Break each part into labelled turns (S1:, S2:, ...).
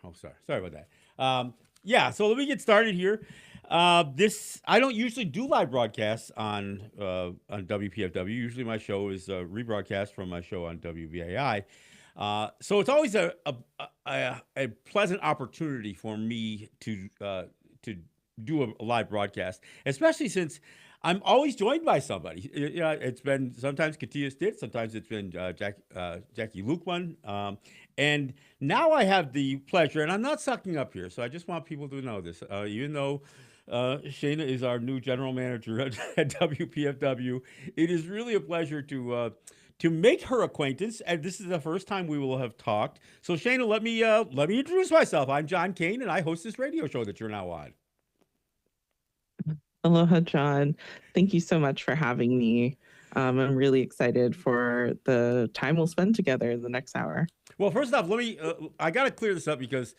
S1: Oh, sorry about that. Yeah, so let me get started here. This I don't usually do live broadcasts on WPFW. Usually, my show is rebroadcast from my show on WVAI. So it's always a pleasant opportunity for me to do a live broadcast, especially since I'm always joined by somebody. It's been sometimes Katia Stitt, sometimes it's been Jackie Lukman. And now I have the pleasure, and I'm not sucking up here, so I just want people to know this. Even though Shayna is our new general manager at WPFW, it is really a pleasure to make her acquaintance. And this is the first time we will have talked. So Shayna, let me introduce myself. I'm John Kane, and I host this radio show that you're now on.
S2: Aloha, John. Thank you so much for having me. I'm really excited for the time we'll spend together in the next hour.
S1: Well, first off, let me. I got to clear this up because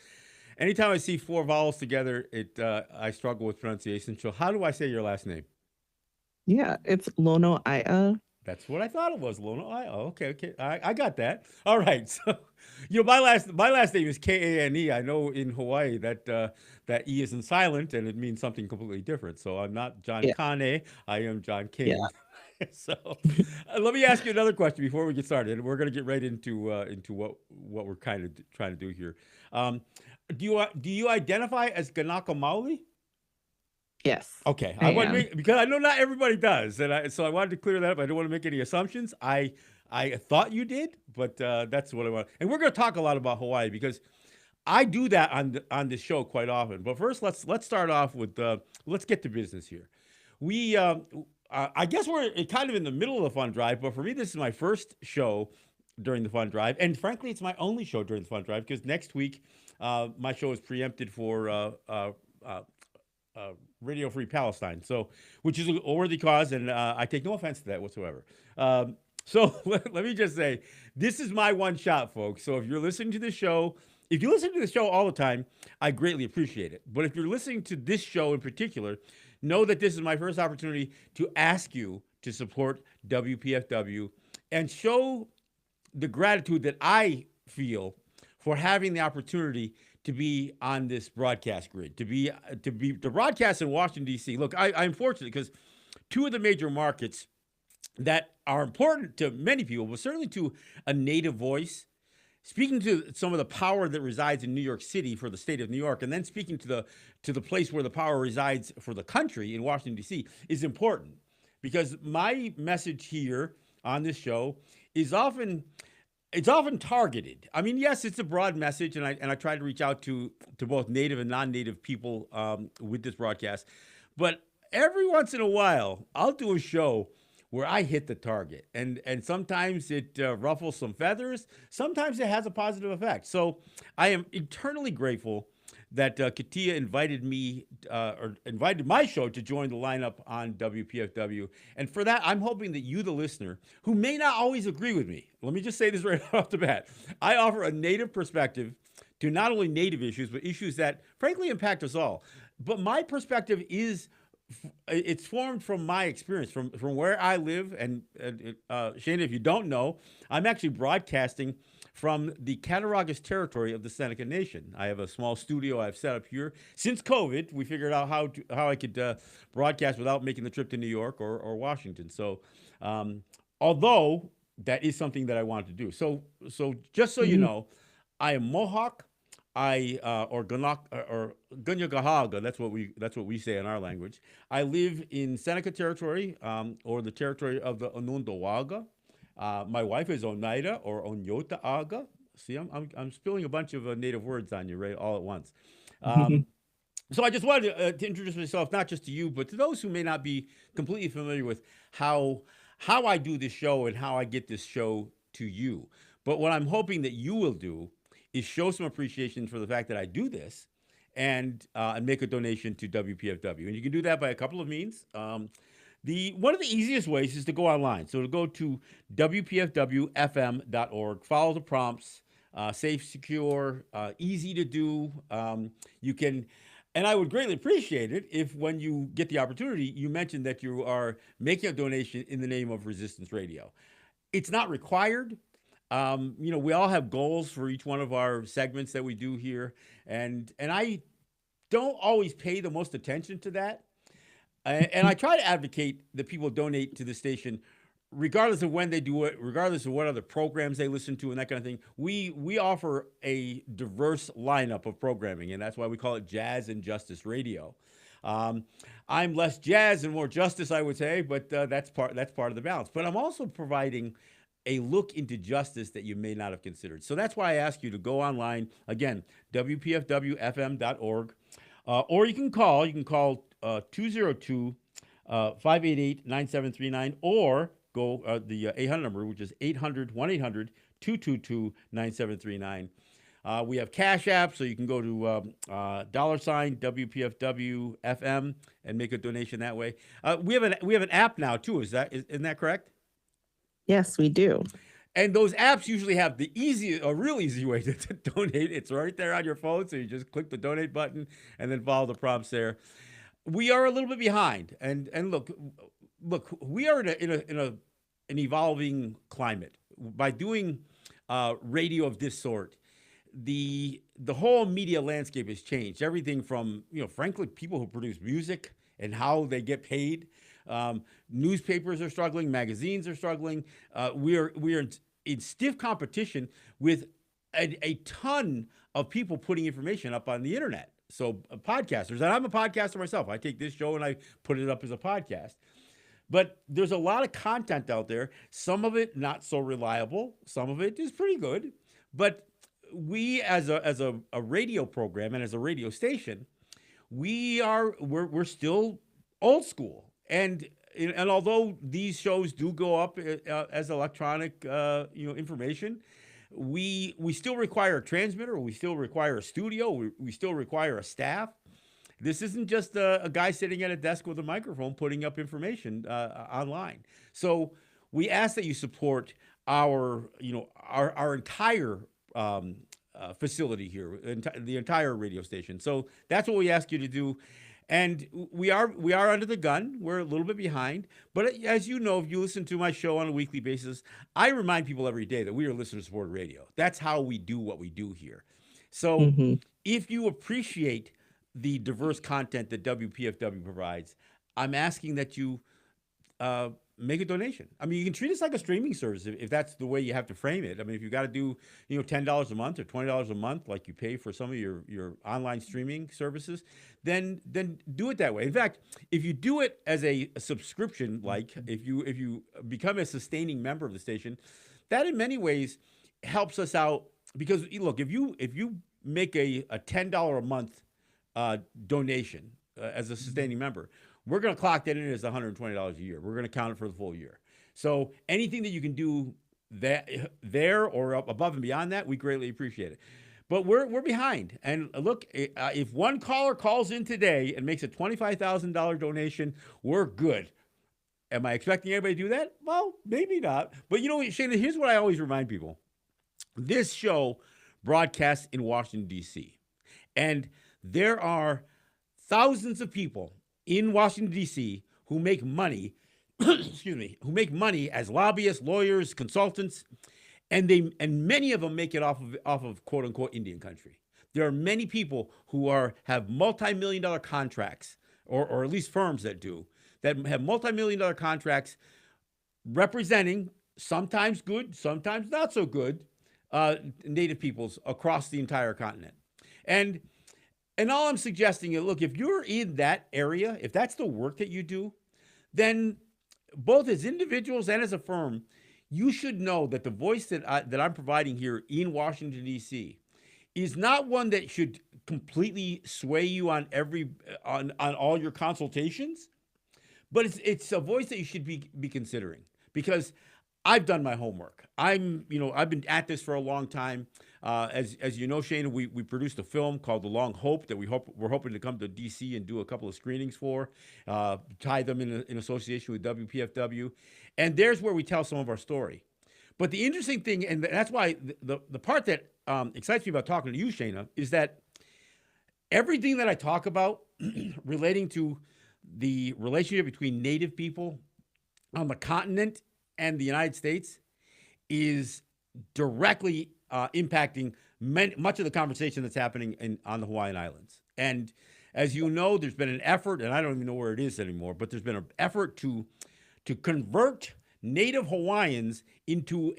S1: anytime I see four vowels together, it I struggle with pronunciation. So, how do I say your last name?
S2: Yeah, it's Lonoaea.
S1: That's what I thought it was, Lona. Okay, okay, I got that. All right, so my last name is Kane. I know in Hawaii that that E isn't silent and it means something completely different. So I'm not John
S2: Yeah,
S1: Kane. I am John
S2: yeah.
S1: Kane. So let me ask you another question before we get started. We're going to get right into what we're kind of trying to do here. Um, do you identify as Ganaka Maoli?
S2: Yes,
S1: Okay,
S2: I
S1: I want to
S2: am.
S1: make because I know not everybody does, so I wanted to clear that up. I don't want to make any assumptions. I thought you did, but that's what I want. And we're going to talk a lot about Hawaii because I do that on this show quite often. But first, let's start off with let's get to business here. We I guess we're kind of in the middle of the fund drive, but for me, this is my first show during the fund drive, and frankly, it's my only show during the fund drive because next week my show is preempted for uh, uh, Radio Free Palestine, so which is a worthy cause, and I take no offense to that whatsoever. So let me just say, this is my one shot, folks. So if you're listening to the show, if you listen to the show all the time, I greatly appreciate it. But if you're listening to this show in particular, know that this is my first opportunity to ask you to support WPFW and show the gratitude that I feel for having the opportunity to be on this broadcast grid, to broadcast in Washington D.C. Look, I'm fortunate because two of the major markets that are important to many people, but certainly to a native voice. Speaking to some of the power that resides in New York City for the state of New York, and then speaking to the place where the power resides for the country in Washington D.C. is important because my message here on this show is often it's often targeted. I mean, yes, it's a broad message, and I try to reach out to both native and non-native people with this broadcast. But every once in a while, I'll do a show where I hit the target, and sometimes it ruffles some feathers. Sometimes it has a positive effect. So I am eternally grateful that Katia invited me or invited my show to join the lineup on WPFW. And for that, I'm hoping that you, the listener, who may not always agree with me, let me just say this right off the bat. I offer a native perspective to not only native issues, but issues that frankly impact us all. But my perspective is it's formed from my experience, from where I live. And Shane, if you don't know, I'm actually broadcasting from the Cattaraugus territory of the Seneca Nation. I have a small studio I've set up here. Since COVID, we figured out how I could broadcast without making the trip to New York or Washington. So, um, although that is something that I wanted to do. So just so you
S2: Mhm.
S1: know, I am Mohawk. I or Ganak or Gunyagahaga. That's what we say in our language. I live in Seneca territory, or the territory of the Onondaga. My wife is Oneida or Onyota Aga. See, I'm spilling a bunch of native words on you right all at once. Um, so I just wanted to introduce myself not just to you, but to those who may not be completely familiar with how how I do this show and how I get this show to you. But what I'm hoping that you will do is show some appreciation for the fact that I do this and make a donation to WPFW. And you can do that by a couple of means. The one of the easiest ways is to go online. So to go to WPFWFM.org, follow the prompts, safe, secure, easy to do. You can, and I would greatly appreciate it if, when you get the opportunity, you mention that you are making a donation in the name of Resistance Radio. It's not required. We all have goals for each one of our segments that we do here, and I don't always pay the most attention to that. And I try to advocate that people donate to the station, regardless of when they do it, regardless of what other programs they listen to, and that kind of thing. We offer a diverse lineup of programming, and that's why we call it Jazz and Justice Radio. Um, I'm less jazz and more justice, I would say, but that's part of the balance. But I'm also providing a look into justice that you may not have considered. So that's why I ask you to go online again, WPFWFM.org, or you can call 202 588 9739, or go the 800 number, which is 800 1 800 222 9739. We have Cash App, so you can go to $ WPFW FM and make a donation that way. We have an app now too. Isn't that correct?
S2: Yes, we do.
S1: And those apps usually have a real easy way to donate. It's right there on your phone, so you just click the donate button and then follow the prompts there. We are a little bit behind, and look, we are in an evolving climate by doing radio of this sort. The whole media landscape has changed. Everything from, frankly, people who produce music and how they get paid. Newspapers are struggling, magazines are struggling. We are in stiff competition with a ton of people putting information up on the internet. So podcasters, and I'm a podcaster myself. I take this show and I put it up as a podcast. But there's a lot of content out there. Some of it not so reliable. Some of it is pretty good. But we, as a radio program and as a radio station, we're still old school. And although these shows do go up as electronic information, we still require a transmitter. We still require a studio. We still require a staff. This isn't just a guy sitting at a desk with a microphone putting up information online. So we ask that you support our entire facility here, the entire radio station. So that's what we ask you to do. And we are under the gun. We're a little bit behind, but as you know, if you listen to my show on a weekly basis, I remind people every day that we are listener-supported radio. That's how we do what we do here. So
S2: Hmm.
S1: if you appreciate the diverse content that WPFW provides, I'm asking that you make a donation. I mean, you can treat us like a streaming service if that's the way you have to frame it. I mean, if you got to do, $10 a month or $20 a month, like you pay for some of your online streaming services, then do it that way. In fact, if you do it as a subscription, like if you become a sustaining member of the station, that in many ways helps us out because look, if you make a $10 a month donation as a sustaining member, we're going to clock that in as $120 a year. We're going to count it for the full year. So anything that you can do there or up above and beyond that, we greatly appreciate it. But we're behind. And look, if one caller calls in today and makes a $25,000 donation, we're good. Am I expecting anybody to do that? Well, maybe not. But Shayna, here's what I always remind people. This show broadcasts in Washington, D.C. And there are thousands of people in Washington, D.C. who make money, excuse me, who make money as lobbyists, lawyers, consultants, and many of them make it off of quote unquote Indian country. There are many people who have multi-million-dollar contracts, or at least firms that have multi-million-dollar contracts representing sometimes good, sometimes not so good Native peoples across the entire continent. And all I'm suggesting is, look, if you're in that area, if that's the work that you do, then both as individuals and as a firm, you should know that the voice that I'm providing here in Washington, D.C. is not one that should completely sway you on all your consultations, but it's a voice that you should be considering because I've done my homework. I've been at this for a long time. As you know, Shayna, we produced a film called The Long Hope that we're hoping to come to DC and do a couple of screenings for, tie them in association with WPFW, and there's where we tell some of our story. But the interesting thing, and that's why the part that excites me about talking to you, Shayna, is that everything that I talk about relating to the relationship between Native people on the continent and the United States is directly impacting much of the conversation that's happening on the Hawaiian Islands. And as you know, there's been an effort, and I don't even know where it is anymore, but there's been an effort to convert Native Hawaiians into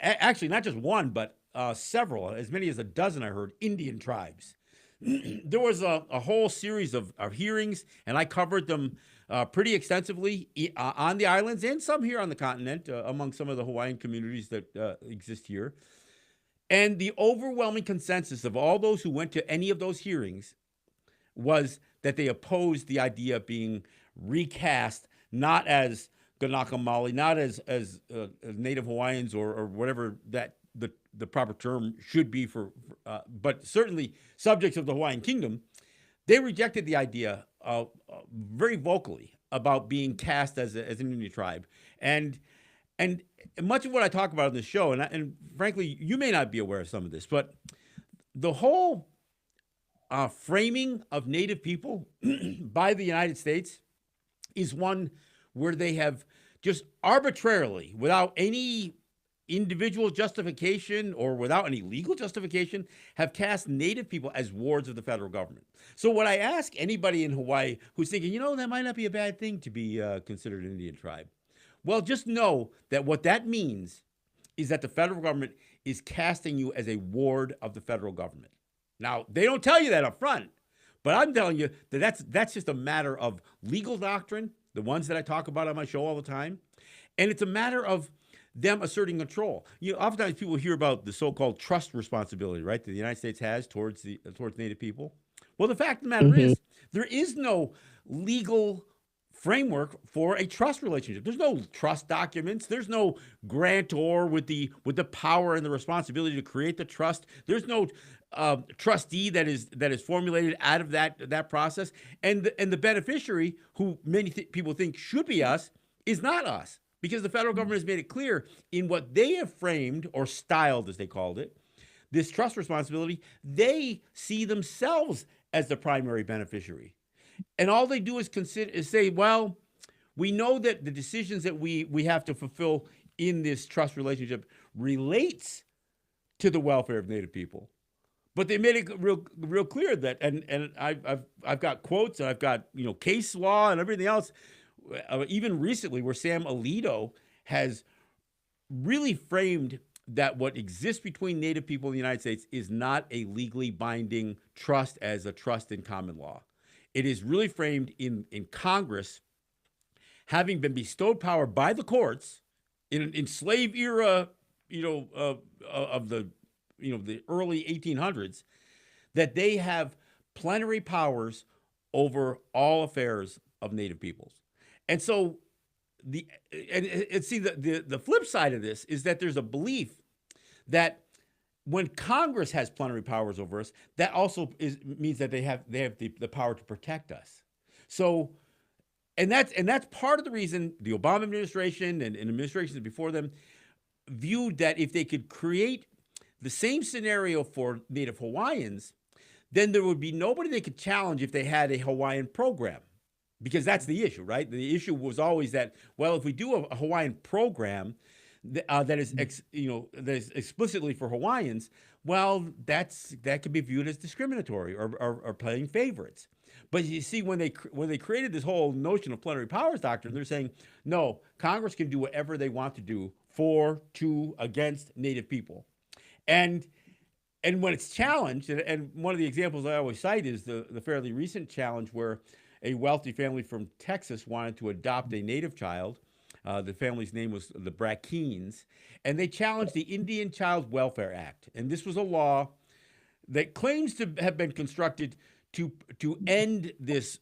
S1: actually not just one, but several, as many as a dozen, I heard, Indian tribes. There was a whole series of hearings, and I covered them pretty extensively on the islands and some here on the continent, among some of the Hawaiian communities that exist here. And the overwhelming consensus of all those who went to any of those hearings was that they opposed the idea of being recast, not as Ganaka Maoli, not as Native Hawaiians or whatever that the proper term should be but certainly subjects of the Hawaiian Kingdom. They rejected the idea very vocally about being cast as an Indian tribe, and much of what I talk about in this show, and frankly, you may not be aware of some of this, but the whole framing of Native people by the United States is one where they have just arbitrarily, without any individual justification or without any legal justification, have cast Native people as wards of the federal government. So what I ask anybody in Hawaii who's thinking, that might not be a bad thing to be considered an Indian tribe, well, just know that what that means is that the federal government is casting you as a ward of the federal government. Now, they don't tell you that up front, but I'm telling you that that's just a matter of legal doctrine, the ones that I talk about on my show all the time, and it's a matter of them asserting control. Oftentimes people hear about the so-called trust responsibility, right, that the United States has towards Native people. Well, the fact of the matter is, there is no legal framework for a trust relationship. There's no trust documents. There's no grantor with the power and the responsibility to create the trust. There's no trustee that is formulated out of that process. And the beneficiary, who many people think should be us, is not us, because the federal government has made it clear in what they have framed or styled, as they called it, this trust responsibility. They see themselves as the primary beneficiary. And all they do is say, well, we know that the decisions that we have to fulfill in this trust relationship relates to the welfare of Native people. But they made it real clear that, and I've got quotes, and I've got case law and everything else, even recently, where Sam Alito has really framed that what exists between Native people in the United States is not a legally binding trust as a trust in common law. It is really framed in Congress, having been bestowed power by the courts in slave era, of the early 1800s, that they have plenary powers over all affairs of Native peoples. And so the flip side of this is that there's a belief that when Congress has plenary powers over us, that also means that they have the power to protect us. So, and that's part of the reason the Obama administration and administrations before them viewed that if they could create the same scenario for Native Hawaiians, then there would be nobody they could challenge if they had a Hawaiian program. Because that's the issue, right? The issue was always that, well, if we do a Hawaiian program that is explicitly for Hawaiians, well, that could be viewed as discriminatory or playing favorites. But you see, when they created this whole notion of plenary powers doctrine, they're saying, no, Congress can do whatever they want to do for, to, against Native people. And when it's challenged, and one of the examples I always cite is the fairly recent challenge where a wealthy family from Texas wanted to adopt a Native child. The family's name was the Brackines, and they challenged the Indian Child Welfare Act. And this was a law that claims to have been constructed to end this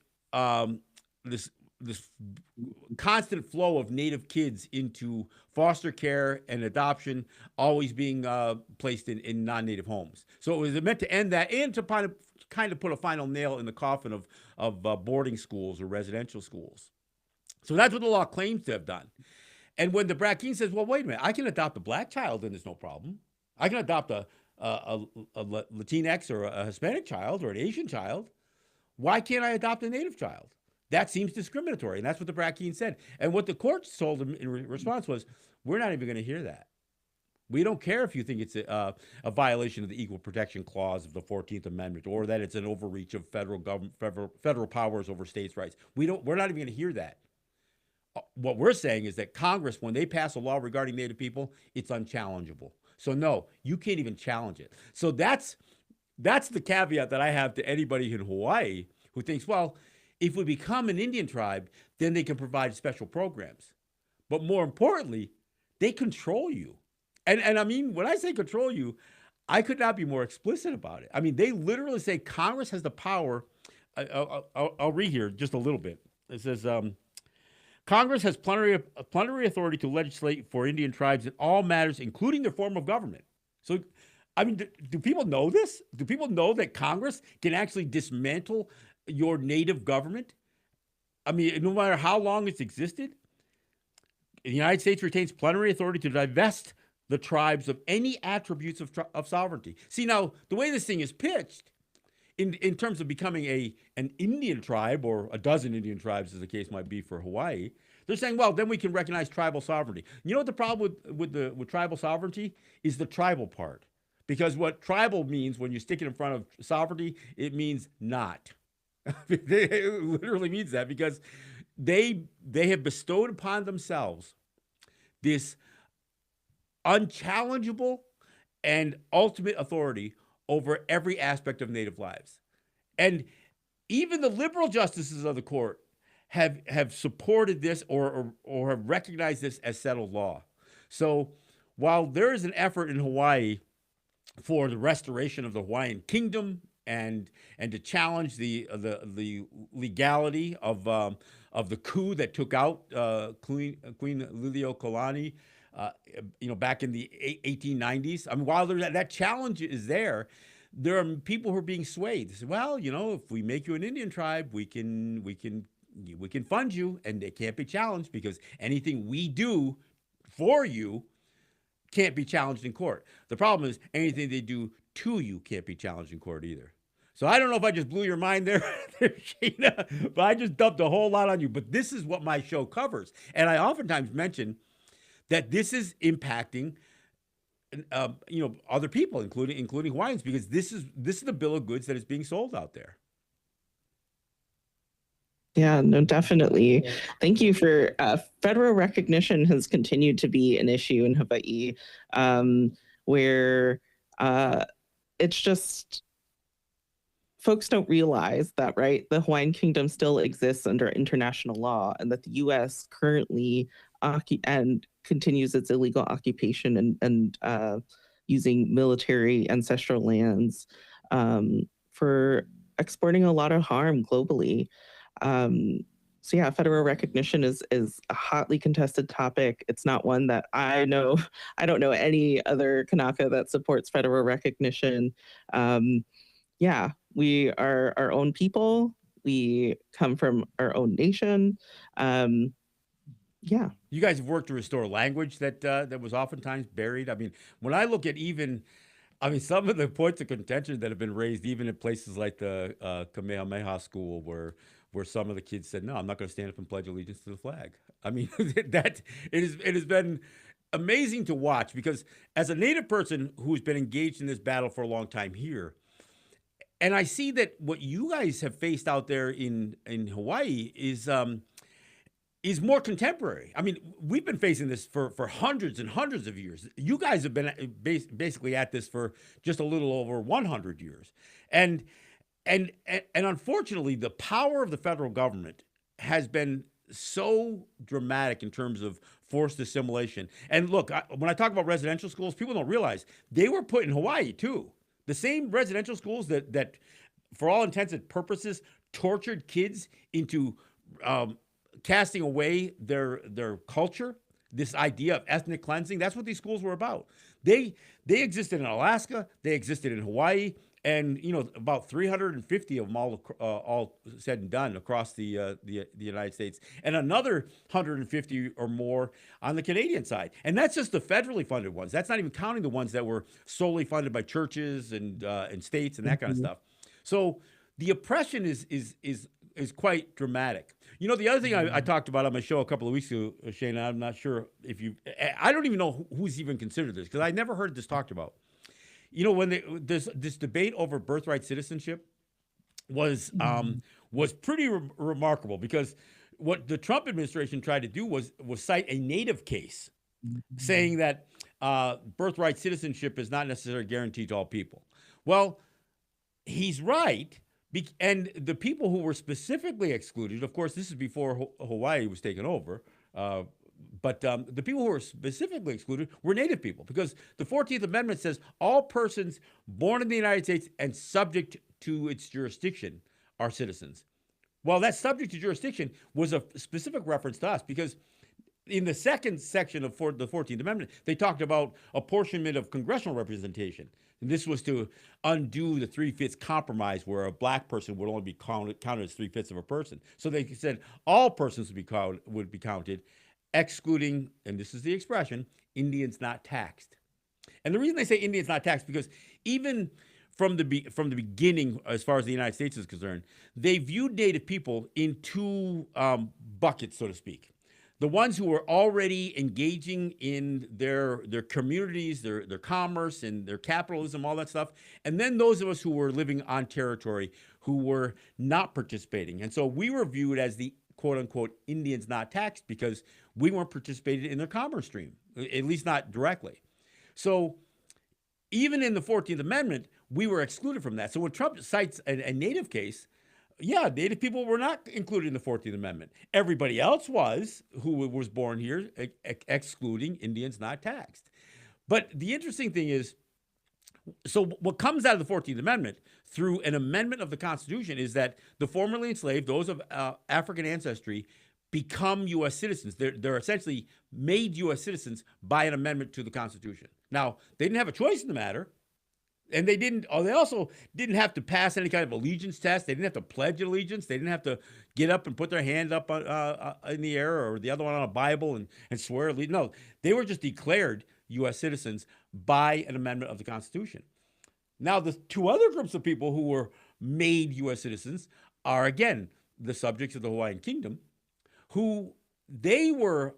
S1: constant flow of Native kids into foster care and adoption, always being placed in non-Native homes. So it was meant to end that and to kind of put a final nail in the coffin of boarding schools or residential schools. So that's what the law claims to have done. And when the Brackeen says, well, wait a minute, I can adopt a black child and there's no problem. I can adopt a Latinx or a Hispanic child or an Asian child. Why can't I adopt a Native child? That seems discriminatory. And that's what the Brackeen said. And what the courts told them in response was, we're not even going to hear that. We don't care if you think it's a violation of the Equal Protection Clause of the 14th Amendment or that it's an overreach of federal government, federal powers over states' rights. We're not even going to hear that. What we're saying is that Congress, when they pass a law regarding Native people, it's unchallengeable. So no, you can't even challenge it. So that's the caveat that I have to anybody in Hawaii who thinks, well, if we become an Indian tribe, then they can provide special programs. But more importantly, they control you. And I mean, when I say control you, I could not be more explicit about it. I mean, they literally say Congress has the power. I'll read here just a little bit. It says, Congress has plenary authority to legislate for Indian tribes in all matters, including their form of government. So, I mean, do people know this? Do people know that Congress can actually dismantle your native government? I mean, no matter how long it's existed, the United States retains plenary authority to divest the tribes of any attributes of sovereignty. See, now, the way this thing is pitched, in terms of becoming an Indian tribe or a dozen Indian tribes, as the case might be for Hawaii, they're saying, well, then we can recognize tribal sovereignty. You know what the problem with tribal sovereignty is? The tribal part. Because what tribal means when you stick it in front of sovereignty, it means not. It literally means that because they have bestowed upon themselves this unchallengeable and ultimate authority over every aspect of Native lives. And even the liberal justices of the court have supported this or have recognized this as settled law. So while there is an effort in Hawaii for the restoration of the Hawaiian kingdom and to challenge the legality of the coup that took out Queen Liliuokalani, back in the 1890s. I mean, while that challenge is there are people who are being swayed. They say, well, if we make you an Indian tribe, we can fund you, and it can't be challenged because anything we do for you can't be challenged in court. The problem is anything they do to you can't be challenged in court either. So I don't know if I just blew your mind there, Shayna, but I just dumped a whole lot on you. But this is what my show covers. And I oftentimes mention that this is impacting other people, including Hawaiians, because this is the bill of goods that is being sold out there.
S2: Yeah, no, definitely. Thank you for federal recognition has continued to be an issue in Hawaii, where it's just folks don't realize that, right? The Hawaiian Kingdom still exists under international law, and that the U.S. currently and continues its illegal occupation and using military ancestral lands for exporting a lot of harm globally. So yeah, federal recognition is a hotly contested topic. It's not one that I know. I don't know any other Kanaka that supports federal recognition. Yeah, we are our own people. We come from our own nation. Yeah.
S1: You guys have worked to restore language that was oftentimes buried. I mean, when I look at some of the points of contention that have been raised, even in places like the Kamehameha School, where some of the kids said, "No, I'm not going to stand up and pledge allegiance to the flag." I mean, it has been amazing to watch because as a Native person who's been engaged in this battle for a long time here, and I see that what you guys have faced out there in Hawaii is more contemporary. I mean, we've been facing this for hundreds and hundreds of years. You guys have been basically at this for just a little over 100 years. And unfortunately, the power of the federal government has been so dramatic in terms of forced assimilation. And look, when I talk about residential schools, people don't realize they were put in Hawaii too. The same residential schools that for all intents and purposes, tortured kids into casting away their culture, this idea of ethnic cleansing. That's what these schools were about. They existed in Alaska, they existed in Hawaii, and about 350 of them all said and done across the United States, and another 150 or more on the Canadian side. And that's just the federally funded ones. That's not even counting the ones that were solely funded by churches and states and that kind of stuff. So the oppression is is quite dramatic. You know, the other thing I talked about on my show a couple of weeks ago, Shayna, I'm not sure if you, I don't even know who's even considered this because I never heard this talked about. You know, when this debate over birthright citizenship was was pretty remarkable because what the Trump administration tried to do was cite a native case, saying that birthright citizenship is not necessarily guaranteed to all people. Well, he's right. And the people who were specifically excluded, of course, this is before Hawaii was taken over. But the people who were specifically excluded were Native people because the 14th Amendment says all persons born in the United States and subject to its jurisdiction are citizens. Well, that subject to jurisdiction was a specific reference to us because in the second section of the 14th Amendment, they talked about apportionment of congressional representation. And this was to undo the 3/5 compromise where a black person would only be counted as 3/5 of a person. So they said all persons would be counted, excluding, and this is the expression, Indians not taxed. And the reason they say Indians not taxed because even from the beginning, as far as the United States is concerned, they viewed Native people in two buckets, so to speak. The ones who were already engaging in their communities, their commerce, and their capitalism, all that stuff, and then those of us who were living on territory who were not participating. And so we were viewed as the quote unquote Indians not taxed because we weren't participating in their commerce stream, at least not directly. So even in the 14th Amendment, we were excluded from that. So when Trump cites a Native case, yeah, Native people were not included in the 14th Amendment. Everybody else was, who was born here, excluding Indians not taxed. But the interesting thing is, so what comes out of the 14th Amendment through an amendment of the Constitution is that the formerly enslaved, those of African ancestry, become U.S. citizens. They're essentially made U.S. citizens by an amendment to the Constitution. Now, they didn't have a choice in the matter. And they didn't. Oh, they also didn't have to pass any kind of allegiance test. They didn't have to pledge allegiance. They didn't have to get up and put their hand up in the air or the other one on a Bible and swear allegiance. No, they were just declared U.S. citizens by an amendment of the Constitution. Now, the two other groups of people who were made U.S. citizens are again the subjects of the Hawaiian Kingdom, who they were.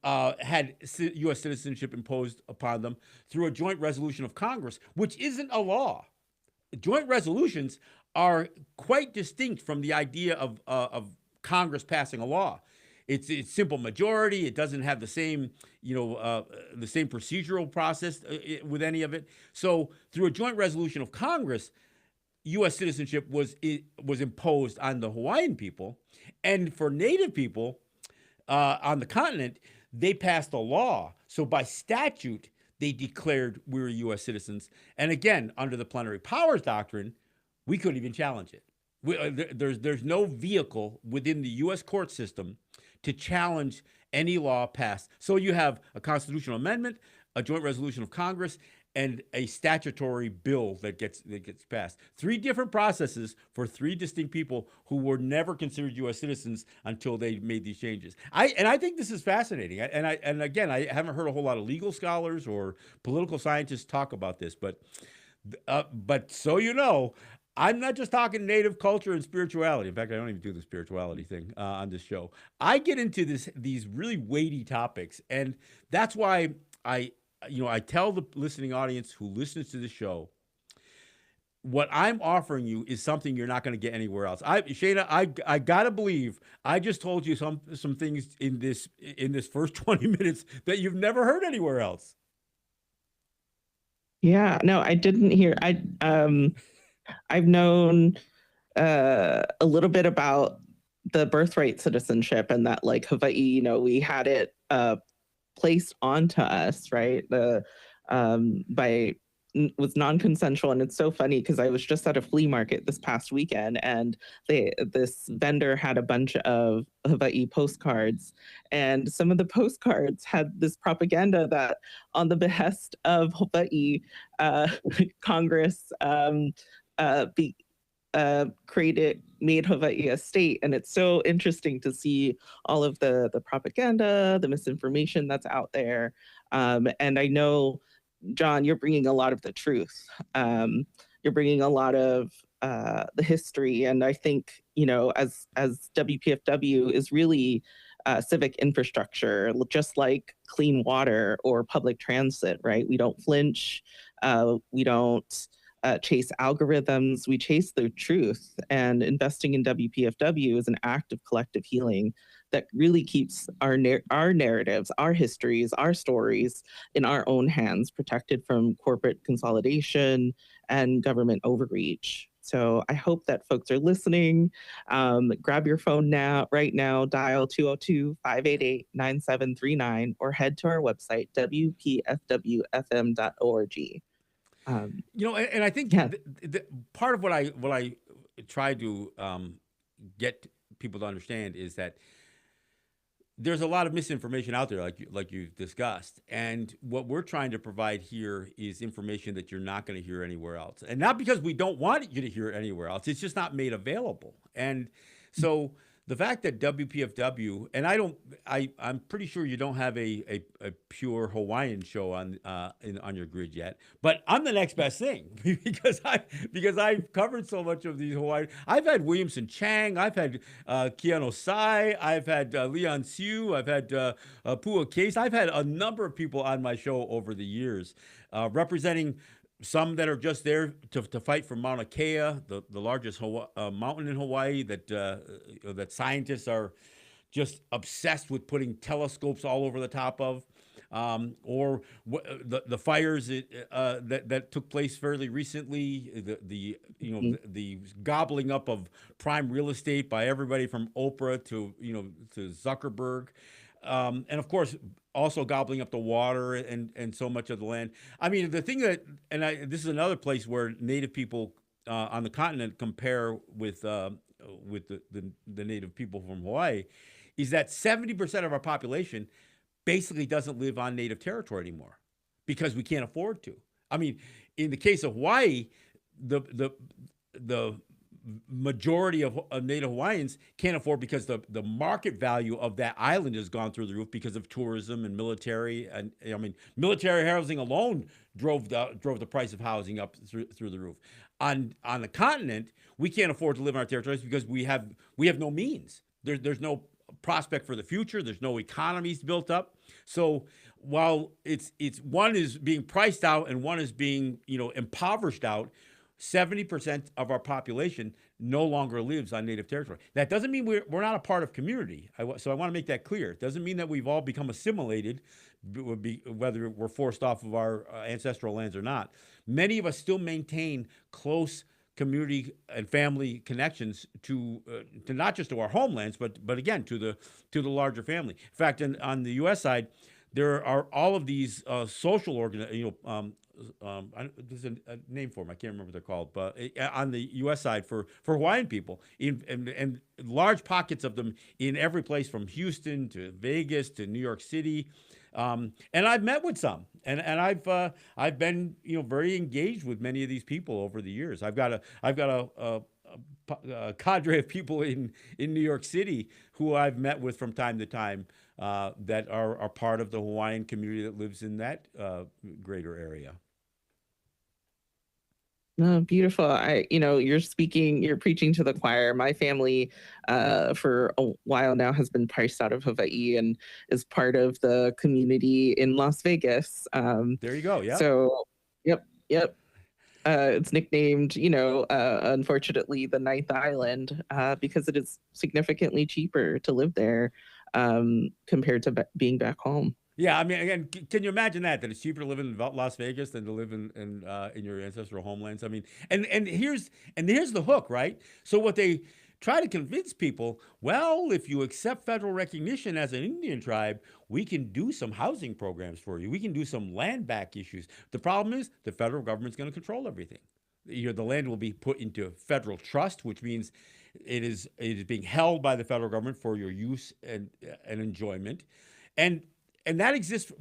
S1: Had U.S. citizenship imposed upon them through a joint resolution of Congress, which isn't a law. Joint resolutions are quite distinct from the idea of Congress passing a law. It's simple majority. It doesn't have the same, the same procedural process with any of it. So through a joint resolution of Congress, U.S. citizenship was imposed on the Hawaiian people, and for Native people on the continent, they passed a law. So by statute, they declared we were U.S. citizens. And again, under the plenary powers doctrine, we couldn't even challenge it. There's no vehicle within the U.S. court system to challenge any law passed. So you have a constitutional amendment, a joint resolution of Congress, and a statutory bill that gets passed. Three different processes for three distinct people who were never considered U.S. citizens until they made these changes. I think this is fascinating. And again, I haven't heard a whole lot of legal scholars or political scientists talk about this, but so you know, I'm not just talking Native culture and spirituality. In fact, I don't even do the spirituality thing on this show. I get into these really weighty topics, and that's why I tell the listening audience who listens to the show, what I'm offering you is something you're not going to get anywhere else. Shayna, I gotta believe I just told you some things in this first 20 minutes that you've never heard anywhere else.
S2: Yeah, no, I didn't hear. I've known a little bit about the birthright citizenship and that, like, Hawaii, we had it placed onto us, right? Was non-consensual. And it's so funny because I was just at a flea market this past weekend, and this vendor had a bunch of Hawaii postcards, and some of the postcards had this propaganda that on the behest of Hawaii, Congress made Hawaii a state. And it's so interesting to see all of the propaganda, the misinformation that's out there. And I know, John, you're bringing a lot of the truth. You're bringing a lot of the history. And I think, as WPFW is really civic infrastructure, just like clean water or public transit, right? We don't flinch. We don't chase algorithms. We chase the truth. And investing in WPFW is an act of collective healing that really keeps our narratives, our histories, our stories in our own hands, protected from corporate consolidation and government overreach. So I hope that folks are listening. Grab your phone right now, dial 202-588-9739, or head to our website, wpfwfm.org.
S1: And I think
S2: Yeah.
S1: part of what I try to get people to understand is that there's a lot of misinformation out there, like you've discussed, and what we're trying to provide here is information that you're not going to hear anywhere else, and not because we don't want you to hear it anywhere else. It's just not made available, and so the fact that WPFW, and I'm pretty sure you don't have a pure Hawaiian show on your grid yet, but I'm the next best thing because I've covered so much of these Hawaiian. I've had Williamson Chang, I've had Keanu Sai, I've had Leon Siu, I've had Pua Case, I've had a number of people on my show over the years, representing some that are just there to fight for Mauna Kea, the largest mountain in Hawaii that scientists are just obsessed with putting telescopes all over the top of, or the fires that took place fairly recently, the gobbling up of prime real estate by everybody from Oprah to Zuckerberg. And of course, also gobbling up the water and so much of the land. I mean, the thing this is another place where Native people on the continent compare with the Native people from Hawaii, is that 70% of our population basically doesn't live on Native territory anymore because we can't afford to. I mean, in the case of Hawaii, the majority of Native Hawaiians can't afford because the market value of that island has gone through the roof because of tourism and military. And I mean, military housing alone drove the price of housing up through the roof. On the continent, we can't afford to live in our territories because we have no means. There's no prospect for the future. There's no economies built up. So while it's one is being priced out and one is being impoverished out, 70% of our population no longer lives on Native territory. That doesn't mean we're not a part of community. So I want to make that clear. It doesn't mean that we've all become assimilated, whether we're forced off of our ancestral lands or not. Many of us still maintain close community and family connections to not just to our homelands, but again to the larger family. In fact, on the U.S. side, there are all of these social there's a name for them. I can't remember what they're called, but on the U.S. side for Hawaiian people, and large pockets of them in every place from Houston to Vegas to New York City, and I've met with some, and I've been very engaged with many of these people over the years. I've got a cadre of people in New York City who I've met with from time to time that are part of the Hawaiian community that lives in that greater area.
S2: No, beautiful. You're preaching to the choir. My family, for a while now, has been priced out of Hawaii and is part of the community in Las Vegas.
S1: There you go. Yeah.
S2: So, yep. It's nicknamed, unfortunately, the Ninth Island, because it is significantly cheaper to live there compared to being back home.
S1: Yeah, I mean, again, can you imagine that it's cheaper to live in Las Vegas than to live in your ancestral homelands? I mean, and here's the hook, right? So what they try to convince people, well, if you accept federal recognition as an Indian tribe, we can do some housing programs for you. We can do some land back issues. The problem is the federal government's going to control everything. The land will be put into federal trust, which means it is being held by the federal government for your use and enjoyment, and that exists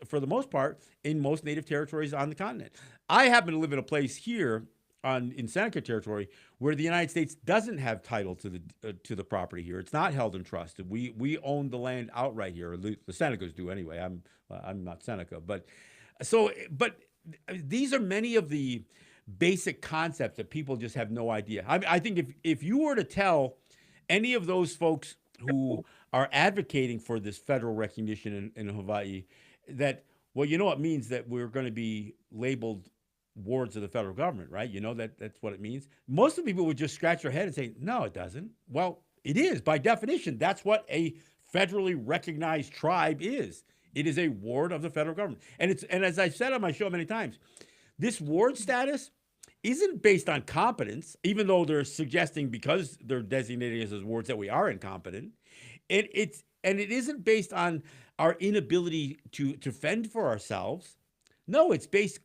S1: for the most part in most Native territories on the continent. I happen to live in a place here in Seneca territory where the United States doesn't have title to the property here. It's not held in trust. We own the land outright here. Or the Senecas do anyway. I'm not Seneca, but these are many of the basic concepts that people just have no idea. I think if you were to tell any of those folks who are advocating for this federal recognition in Hawaii that, well, you know, it means that we're going to be labeled wards of the federal government, right? You know that that's what it means. Most of the people would just scratch their head and say, no, it doesn't. Well, it is by definition. That's what a federally recognized tribe is. It is a ward of the federal government, and as I've said on my show many times, this ward status isn't based on competence, even though they're suggesting because they're designating us as wards that we are incompetent. It isn't based on our inability to fend for ourselves. No, it's based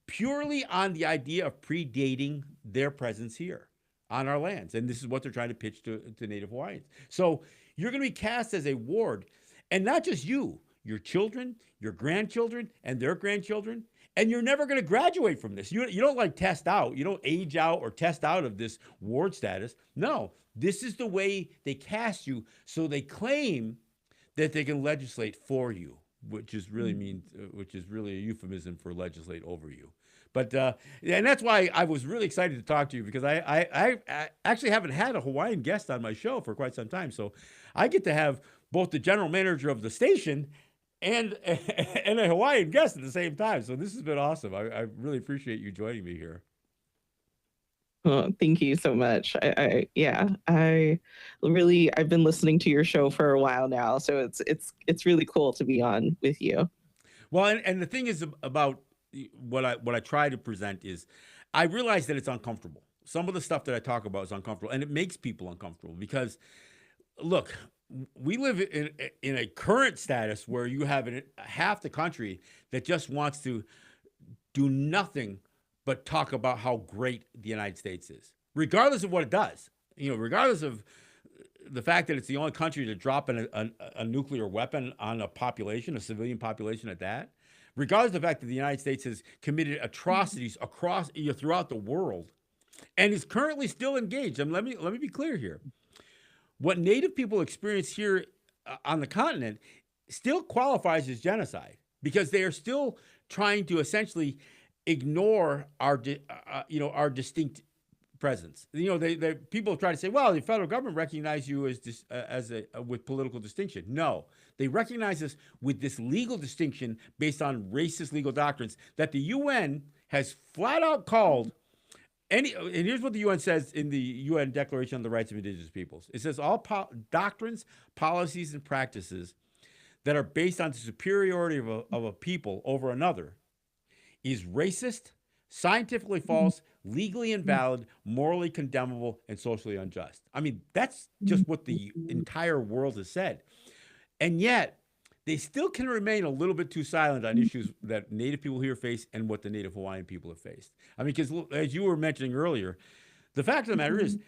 S1: purely on the idea of predating their presence here on our lands. And this is what they're trying to pitch to Native Hawaiians. So you're going to be cast as a ward, and not just you, your children, your grandchildren, and their grandchildren. And you're never going to graduate from this. You don't like test out. You don't age out or test out of this ward status. No, this is the way they cast you. So they claim that they can legislate for you, which is really a euphemism for legislate over you. But and that's why I was really excited to talk to you, because I actually haven't had a Hawaiian guest on my show for quite some time. So I get to have both the general manager of the station and a Hawaiian guest at the same time. So this has been awesome. I really appreciate you joining me here.
S2: Oh, thank you so much. I really, I've been listening to your show for a while now, so it's really cool to be on with you.
S1: Well, and the thing is about what I try to present is, I realize that it's uncomfortable. Some of the stuff that I talk about is uncomfortable, and it makes people uncomfortable because, look, we live in a current status where you have half the country that just wants to do nothing but talk about how great the United States is, regardless of what it does. You know, regardless of the fact that it's the only country to drop a nuclear weapon on a population, a civilian population at that. Regardless of the fact that the United States has committed atrocities across throughout the world, and is currently still engaged. And let me be clear here. What Native people experience here on the continent still qualifies as genocide, because they are still trying to essentially ignore our distinct presence. You know, they people try to say, well, the federal government recognizes you as with political distinction. No, they recognize us with this legal distinction based on racist legal doctrines that the UN has flat out called. And here's what the UN says in the UN Declaration on the Rights of Indigenous Peoples. It says all doctrines, policies, and practices that are based on the superiority of a people over another is racist, scientifically false, legally invalid, morally condemnable, and socially unjust. I mean, that's just what the entire world has said. And yet, they still can remain a little bit too silent on issues that Native people here face and what the Native Hawaiian people have faced. I mean, because as you were mentioning earlier, the fact of the matter is,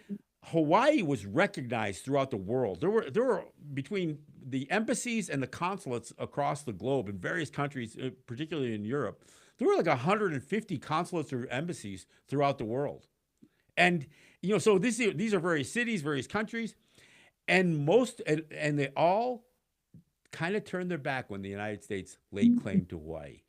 S1: Hawaii was recognized throughout the world. There were between the embassies and the consulates across the globe in various countries, particularly in Europe, there were like 150 consulates or embassies throughout the world. And, you know, so these are various cities, various countries, and they all kind of turned their back when the United States laid claim to Hawaii.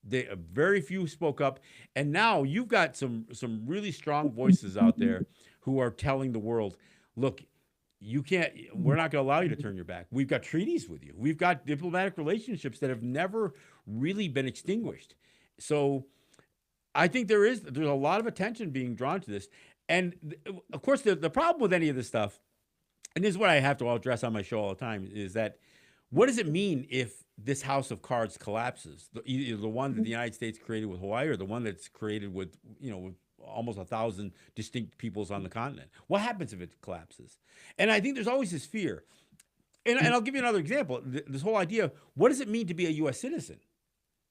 S1: Very few spoke up, and now you've got some really strong voices out there who are telling the world, look, we're not going to allow you to turn your back. We've got treaties with you. We've got diplomatic relationships that have never really been extinguished. So I think there's a lot of attention being drawn to this. And of course, the problem with any of this stuff, and this is what I have to address on my show all the time, is that what does it mean if this house of cards collapses? Either the one that the United States created with Hawaii, or the one that's created with almost 1,000 distinct peoples on the continent. What happens if it collapses? And I think there's always this fear. And I'll give you another example. This whole idea of what does it mean to be a U.S. citizen,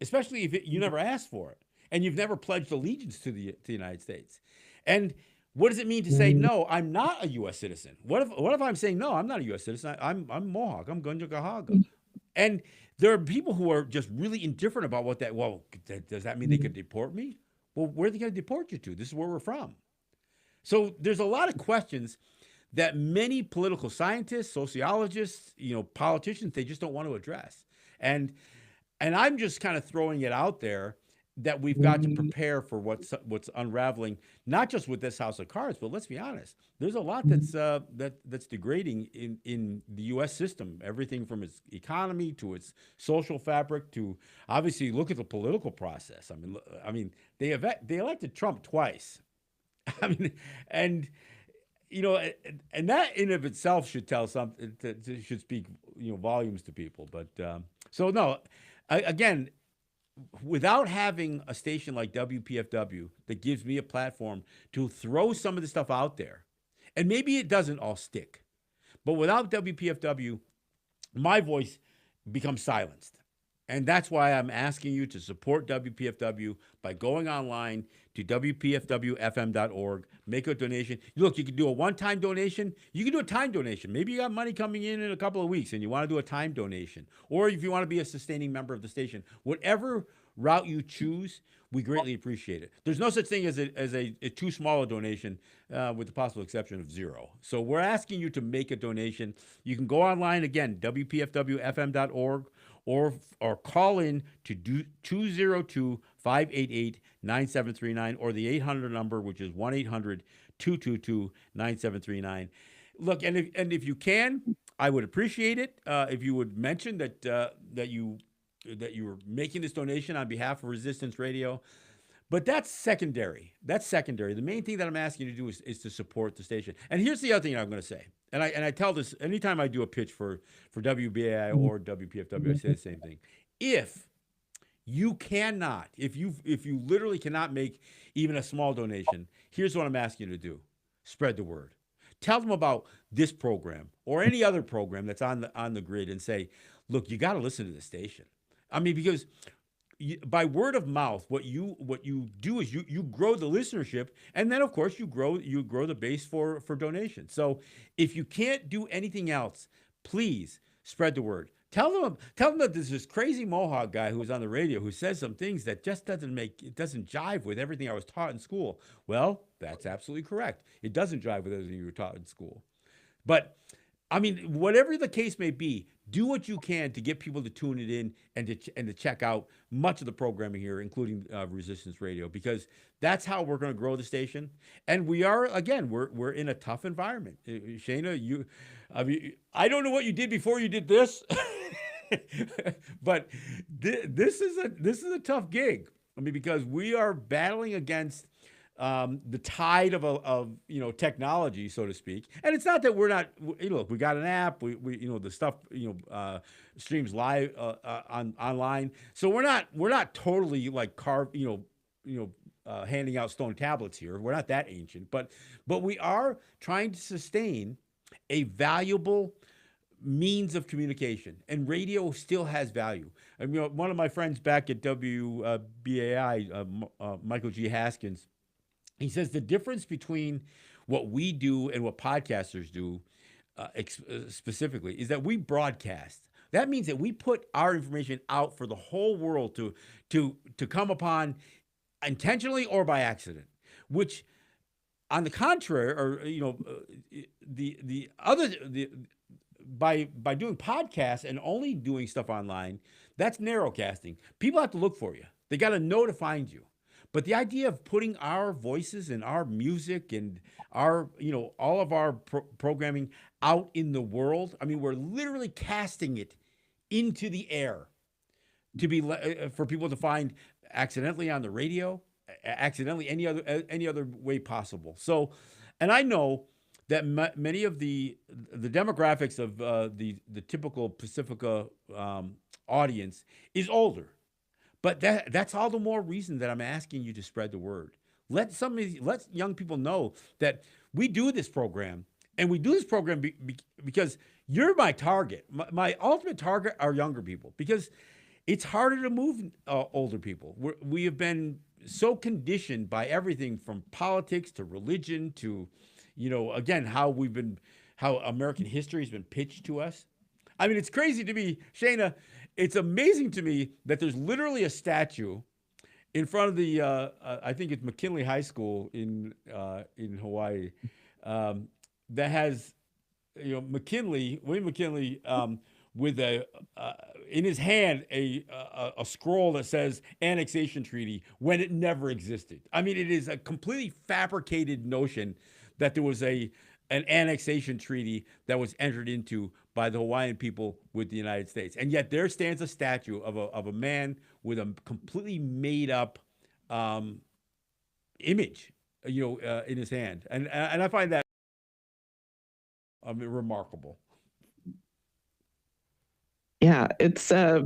S1: especially if you never asked for it and you've never pledged allegiance to the United States. And what does it mean to say, no, I'm not a U.S. citizen? What if I'm saying, no, I'm not a U.S. citizen. I'm Mohawk. I'm Gunjagahaga. And there are people who are just really indifferent about what that, well, does that mean they could deport me? Well, where are they going to deport you to? This is where we're from. So there's a lot of questions that many political scientists, sociologists, politicians, they just don't want to address. And I'm just kind of throwing it out there that we've got to prepare for what's unraveling, not just with this house of cards, but let's be honest, there's a lot that's degrading in the U.S. system. Everything from its economy to its social fabric to obviously look at the political process. I mean, they elected Trump twice. I mean, and and that in of itself should tell something, should speak volumes to people. But so no, again, without having a station like WPFW that gives me a platform to throw some of the stuff out there, and maybe it doesn't all stick, but without WPFW, my voice becomes silenced. And that's why I'm asking you to support WPFW by going online to WPFWFM.org, make a donation. Look, you can do a one-time donation. You can do a time donation. Maybe you got money coming in a couple of weeks and you want to do a time donation. Or if you want to be a sustaining member of the station, whatever route you choose, we greatly appreciate it. There's no such thing as a too small a donation, with the possible exception of zero. So we're asking you to make a donation. You can go online again, WPFWFM.org, or call in to 202-588-9739 or the 800 number, which is 1-800-222-9739. Look, and if you can, I would appreciate it if you would mention that you were making this donation on behalf of Resistance Radio. But that's secondary. That's secondary. The main thing that I'm asking you to do is to support the station. And here's the other thing I'm going to say. And I tell this anytime I do a pitch for WBAI or WPFW, I say the same thing. If you literally cannot make even a small donation, here's what I'm asking you to do. Spread the word. Tell them about this program or any other program that's on the grid and say, look, you got to listen to the station. I mean, because by word of mouth, what you do is you grow the listenership, and then of course you grow the base for donations. So if you can't do anything else, please spread the word. Tell them that there's this crazy Mohawk guy who's on the radio who says some things that just doesn't jive with everything I was taught in school. Well, that's absolutely correct. It doesn't jive with everything you were taught in school. But I mean, whatever the case may be, do what you can to get people to tune it in and to check out much of the programming here, including Resistance Radio, because that's how we're going to grow the station. And we are, again, we're in a tough environment. Shayna, I don't know what you did before you did this, but this is a tough gig. I mean, because we are battling against the tide of technology, so to speak. And it's not that we're not. Look, we got an app. We the stuff streams live online. So we're not totally like handing out stone tablets here. We're not that ancient, but we are trying to sustain a valuable means of communication, and radio still has value. I mean, one of my friends back at WBAI, Michael G. Haskins, he says the difference between what we do and what podcasters do specifically is that we broadcast. That means that we put our information out for the whole world to come upon intentionally or by accident, which on the contrary, or by doing podcasts and only doing stuff online, that's narrowcasting. People have to look for you. They got to know to find you. But the idea of putting our voices and our music and our, all of our programming out in the world, I mean, we're literally casting it into the air to be for people to find accidentally on the radio, accidentally any other way possible. So, and I know that many of the demographics of the typical Pacifica audience is older. But that's all the more reason that I'm asking you to spread the word. Let young people know that we do this program, and we do this program because you're my target. My ultimate target are younger people, because it's harder to move older people. We have been so conditioned by everything from politics to religion to, again, how American history has been pitched to us. I mean, it's crazy to me, Shayna. It's amazing to me that there's literally a statue in front of the, I think it's McKinley High School in Hawaii, that has, William McKinley with a in his hand a scroll that says annexation treaty when it never existed. I mean, it is a completely fabricated notion that there was a an annexation treaty that was entered into by the Hawaiian people with the United States, and yet there stands a statue of a man with a completely made up um, image, in his hand, and I find that remarkable.
S2: Yeah, it's uh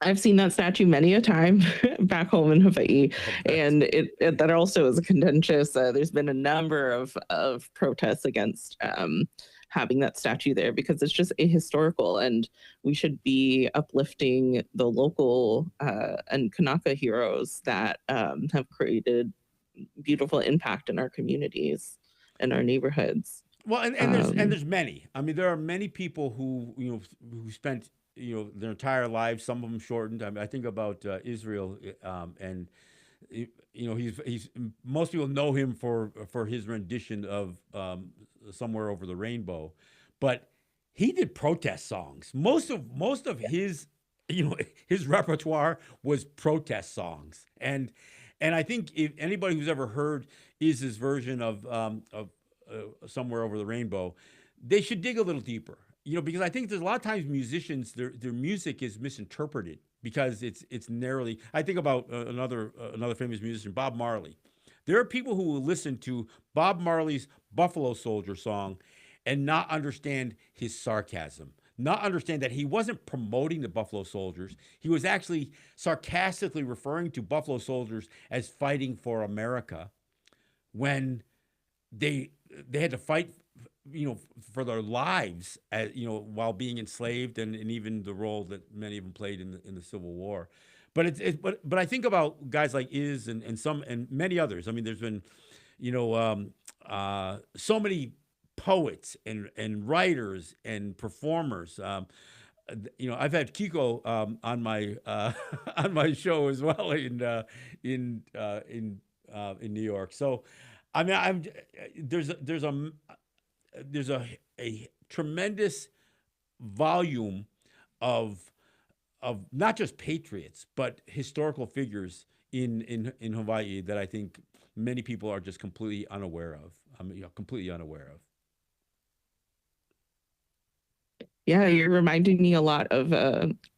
S2: I've seen that statue many a time back home in Hawaii,
S1: I'll bet.
S2: and that also is contentious. There's been a number of protests against having that statue there because it's just ahistorical, and we should be uplifting the local and Kanaka heroes that have created beautiful impact in our communities and our neighborhoods.
S1: Well, and
S2: Um,
S1: there's many. I mean, there are many people who who spent their entire lives. Some of them shortened. I mean, I think about Israel, and he's most people know him for his rendition of "Somewhere Over the Rainbow," but he did protest songs. Most of his his repertoire was protest songs, and I think if anybody who's ever heard his version of somewhere over the rainbow, they should dig a little deeper. Because I think there's a lot of times musicians their music is misinterpreted because it's narrowly. I think about another famous musician, Bob Marley. There are people who will listen to Bob Marley's Buffalo Soldier song and not understand his sarcasm, not understand that he wasn't promoting the Buffalo Soldiers. He was actually sarcastically referring to Buffalo Soldiers as fighting for America when they they had to fight for their lives while being enslaved, and even the role that many of them played in the Civil War. But but I think about guys like Is and some and many others. I mean, there's been so many poets and writers and performers. I've had Kiko on my on my show as well in New York. So, I mean, there's a tremendous volume of not just patriots but historical figures in Hawaii that I think many people are just completely unaware of. I mean, completely unaware of.
S2: Yeah, you're reminding me a lot of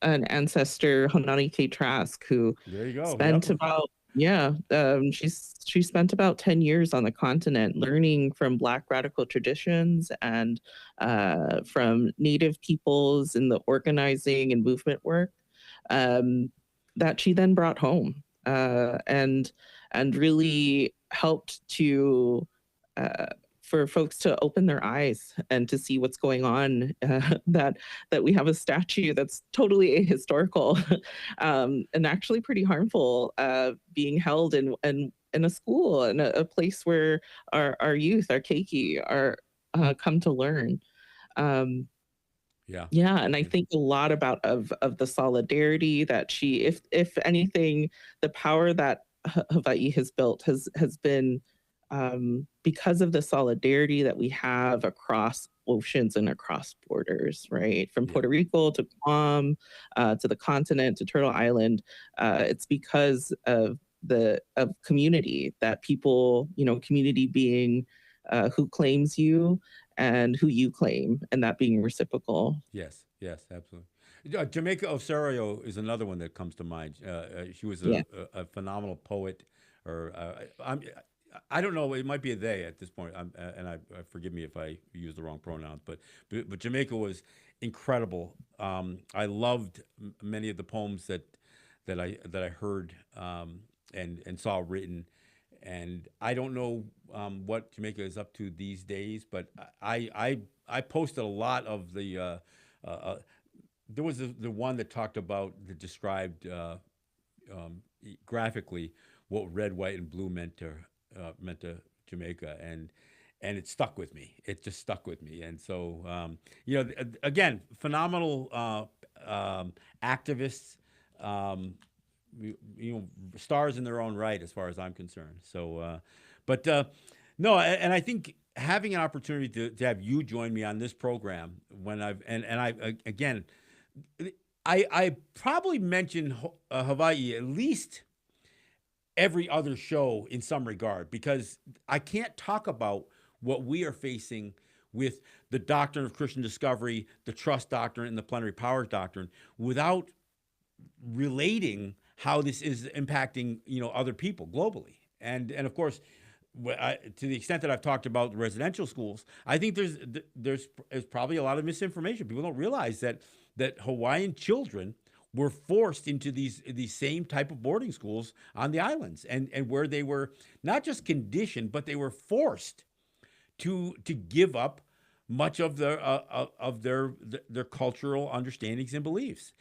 S2: an ancestor, Honani K. Trask, who
S1: There you go. Yep.
S2: spent about she spent about 10 years on the continent learning from Black radical traditions and from Native peoples in the organizing and movement work um, that she then brought home and really helped to uh, for folks to open their eyes and to see what's going on. That we have a statue that's totally ahistorical and actually pretty harmful, being held in a school, in a place where our youth, our keiki, are come to learn. Um,
S1: Yeah.
S2: yeah, and I
S1: Yeah.
S2: think a lot about of the solidarity that she, if anything, the power that Hawaii has built has been because of the solidarity that we have across oceans and across borders, right? From
S1: Yeah.
S2: Puerto Rico to Guam, to the continent to Turtle Island. It's because of the of community that people, community being who claims you and who you claim, and that being reciprocal.
S1: Yes, yes, absolutely. Jamaica Osorio is another one that comes to mind. She was
S2: Yeah.
S1: a phenomenal poet, or I don't know. It might be a they at this point. And forgive me if I use the wrong pronouns, but Jamaica was incredible. I loved many of the poems that I heard and saw written. And I don't know what Jamaica is up to these days, but I posted a lot of the. Uh, there was the one that talked about that described graphically what red, white, and blue meant to Jamaica, and it stuck with me. It just stuck with me, and so again, phenomenal activists. Um, Stars in their own right, as far as I'm concerned. So, but no, and I think having an opportunity to have you join me on this program when again, I probably mentioned Hawaii at least every other show in some regard because I can't talk about what we are facing with the doctrine of Christian discovery, the trust doctrine, and the plenary powers doctrine without relating how this is impacting other people globally. And of course, to the extent that I've talked about residential schools, I think there's probably a lot of misinformation. People don't realize that Hawaiian children were forced into these same type of boarding schools on the islands, and where they were not just conditioned, but they were forced to give up much of their cultural understandings and beliefs.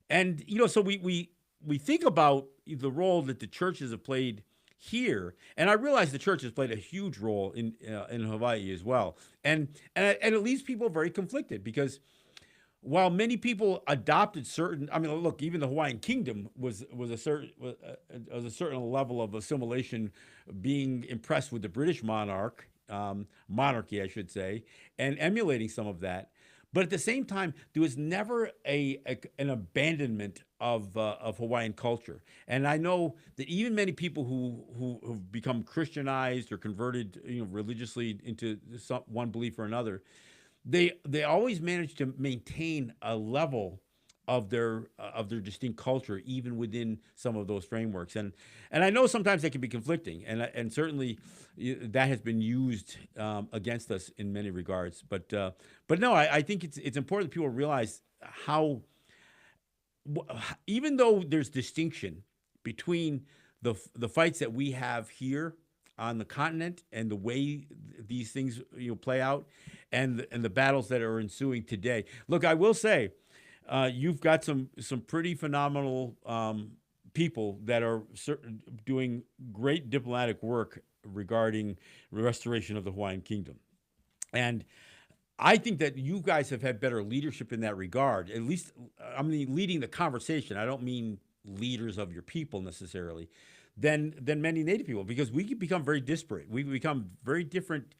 S1: And so we think about the role that the churches have played here, and I realize the church has played a huge role in Hawaii as well, and it leaves people very conflicted because while many people adopted certain, I mean, look, even the Hawaiian Kingdom was a certain level of assimilation, being impressed with the British monarchy, I should say, and emulating some of that. But at the same time, there was never an abandonment of Hawaiian culture. And I know that even many people who have become Christianized or converted, religiously into one belief or another, they always manage to maintain a level of their distinct culture even within some of those frameworks. And I know sometimes they can be conflicting, and certainly that has been used against us in many regards. But no, I think it's important that people realize how even though there's distinction between the fights that we have here on the continent and the way these things play out, and the battles that are ensuing today. Look, I will say, you've got some pretty phenomenal people that are doing great diplomatic work regarding the restoration of the Hawaiian Kingdom, and I think that you guys have had better leadership in that regard. At least, I mean, leading the conversation. I don't mean leaders of your people necessarily, than many Native people, because we can become very disparate. We become very different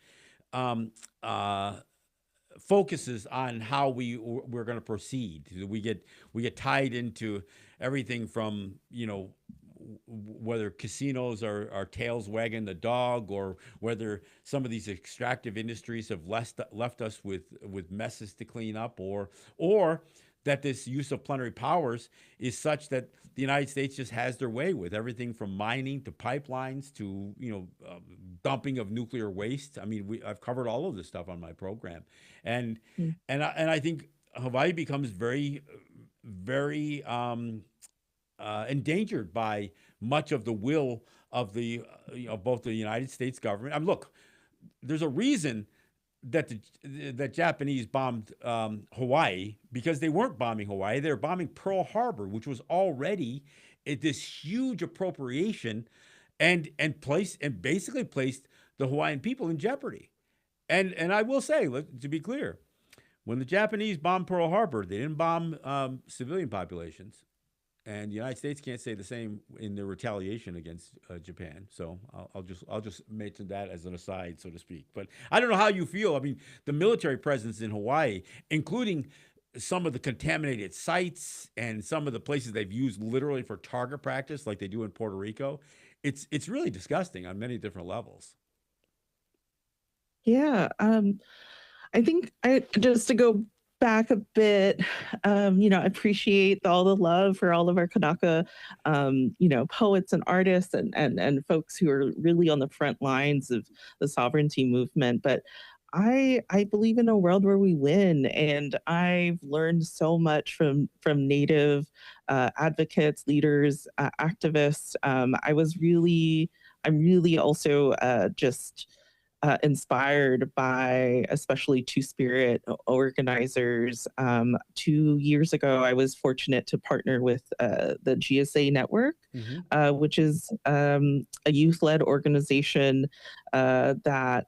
S1: focuses on how we're going to proceed. We get tied into everything from whether casinos are tails wagging the dog, or whether some of these extractive industries have left us with messes to clean up, or that this use of plenary powers is such that the United States just has their way with everything from mining to pipelines to dumping of nuclear waste. I mean, I've covered all of this stuff on my program, and I think Hawaii becomes very, very endangered by much of the will of the both the United States government. I mean, look, there's a reason that that Japanese bombed Hawaii, because they weren't bombing Hawaii; they were bombing Pearl Harbor, which was already this huge appropriation, and basically placed the Hawaiian people in jeopardy. And I will say, to be clear, when the Japanese bombed Pearl Harbor, they didn't bomb civilian populations. And the United States can't say the same in their retaliation against Japan. So I'll just mention that as an aside, so to speak. But I don't know how you feel. I mean, the military presence in Hawaii, including some of the contaminated sites and some of the places they've used literally for target practice, like they do in Puerto Rico, it's really disgusting on many different levels.
S2: Yeah. I think just to go back a bit, I appreciate all the love for all of our Kanaka, poets and artists and folks who are really on the front lines of the sovereignty movement. But I believe in a world where we win, and I've learned so much from Native advocates, leaders, activists. I'm really also just inspired by especially Two Spirit organizers. 2 years ago, I was fortunate to partner with the GSA Network, which is a youth-led organization that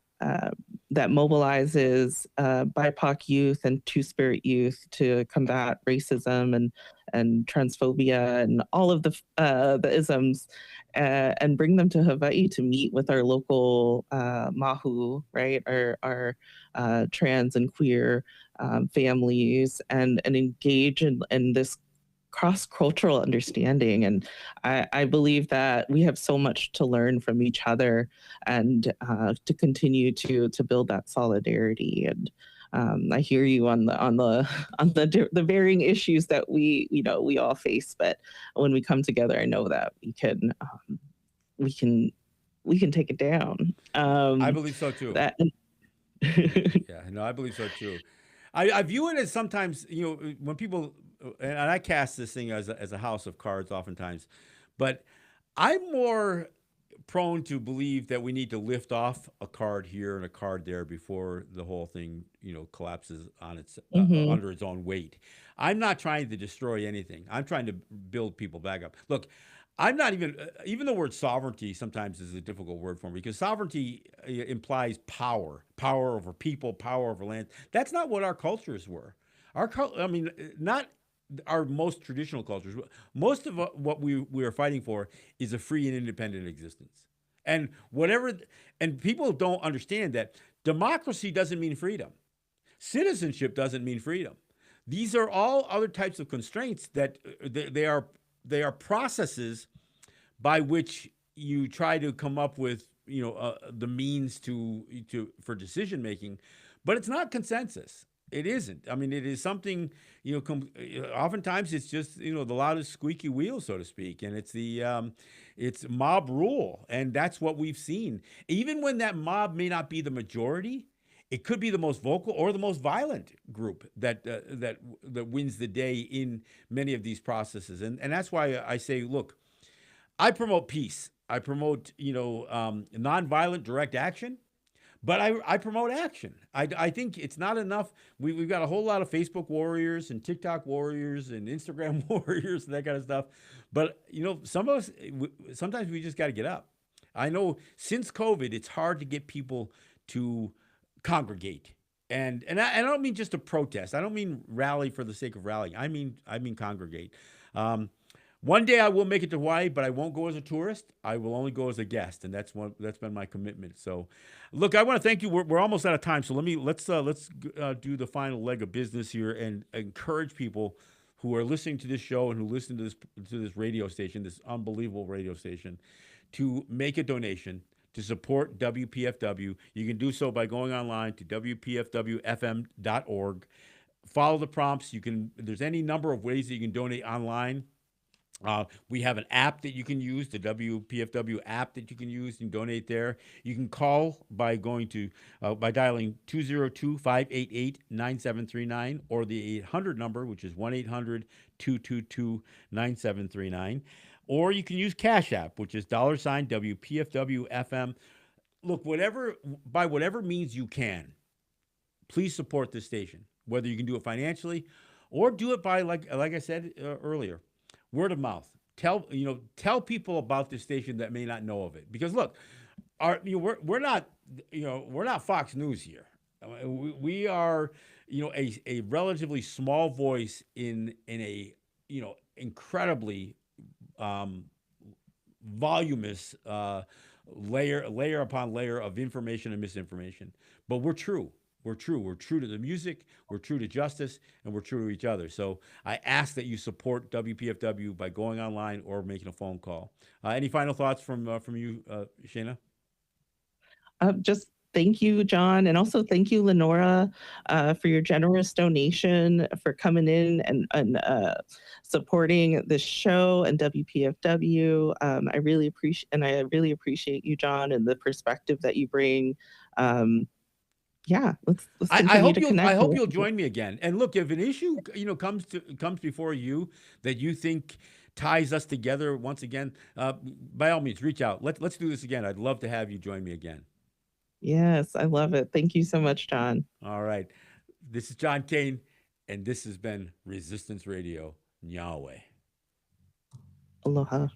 S2: mobilizes BIPOC youth and Two Spirit youth to combat racism and transphobia and all of the isms. and bring them to Hawaii to meet with our local mahu, right? Our trans and queer families, and engage in this cross cultural understanding. And I believe that we have so much to learn from each other, and to continue to build that solidarity. And I hear you on the the varying issues that we all face, but when we come together, I know that we can we can take it down.
S1: I believe so too.
S2: That
S1: Yeah, no, I believe so too. I view it as sometimes, when people, and I cast this thing as a house of cards oftentimes, but I'm more prone to believe that we need to lift off a card here and a card there before the whole thing, collapses on its
S2: Mhm.
S1: under its own weight. I'm not trying to destroy anything. I'm trying to build people back up. Look, I'm not even the word sovereignty sometimes is a difficult word for me because sovereignty implies power, power over people, power over land. That's not what our cultures were. I mean, not our most traditional cultures. Most of what we are fighting for is a free and independent existence. And and people don't understand that democracy doesn't mean freedom. Citizenship doesn't mean freedom. These are all other types of constraints that they are processes by which you try to come up with the means to for decision making, but it's not consensus. It isn't. I mean, it is something oftentimes it's just the loudest squeaky wheel, so to speak, and it's mob rule, and that's what we've seen. Even when that mob may not be the majority, it could be the most vocal or the most violent group that wins the day in many of these processes, and that's why I say, look, I promote peace. I promote nonviolent direct action, but I promote action. I think it's not enough. We've got a whole lot of Facebook warriors and TikTok warriors and Instagram warriors and that kind of stuff. But some of us sometimes we just got to get up. I know since COVID, it's hard to get people to congregate. And I don't mean just to protest. I don't mean rally for the sake of rallying. I mean congregate. Um, one day I will make it to Hawaii, but I won't go as a tourist. I will only go as a guest, and that's been my commitment. So, look, I want to thank you. We're almost out of time, so let's do the final leg of business here and encourage people who are listening to this show and who listen to this radio station, this unbelievable radio station, to make a donation to support WPFW. You can do so by going online to WPFWFM.org. Follow the prompts. There's any number of ways that you can donate online. We have an app that you can use, the WPFW app that you can use and donate there. You can call by dialing 202-588-9739 or the 800 number, which is 1-800-222-9739. Or you can use Cash App, which is $WPFWFM. Look, by whatever means you can, please support this station, whether you can do it financially or do it by, like I said earlier, word of mouth. Tell people about this station that may not know of it. Because look, we're not Fox News here. We are a relatively small voice in a incredibly voluminous layer upon layer of information and misinformation. But we're true. We're true. We're true to the music. We're true to justice, and we're true to each other. So I ask that you support WPFW by going online or making a phone call. Any final thoughts from you, Shayna?
S2: Just thank you, John, and also thank you, Lenora, for your generous donation, for coming in and supporting this show and WPFW. I really appreciate you, John, and the perspective that you bring. Yeah, let's
S1: I
S2: continue
S1: hope
S2: to
S1: you'll I
S2: connect.
S1: hope you'll join me again. And look, if an issue comes before you that you think ties us together once again, by all means, reach out. Let's do this again. I'd love to have you join me again.
S2: Yes, I love it. Thank you so much, John.
S1: All right. This is John Kane, and this has been Resistance Radio. Yahweh.
S2: Aloha.